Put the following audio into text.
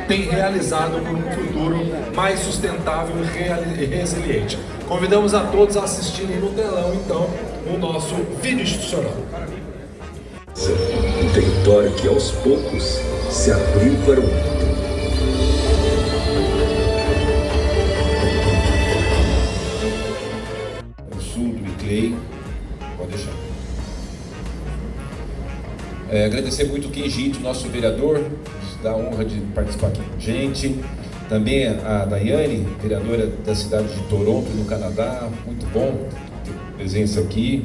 Tem realizado por um futuro mais sustentável e resiliente. Convidamos a todos a assistirem no telão, então, o nosso vídeo institucional. Um território que aos poucos se abriu para o mundo. O sul do Iclei, pode deixar. Agradecer muito o Kenjito, nosso vereador, nos dá a honra de participar aqui com a gente. Também a Daiane, vereadora da cidade de Toronto, no Canadá, muito bom ter presença aqui.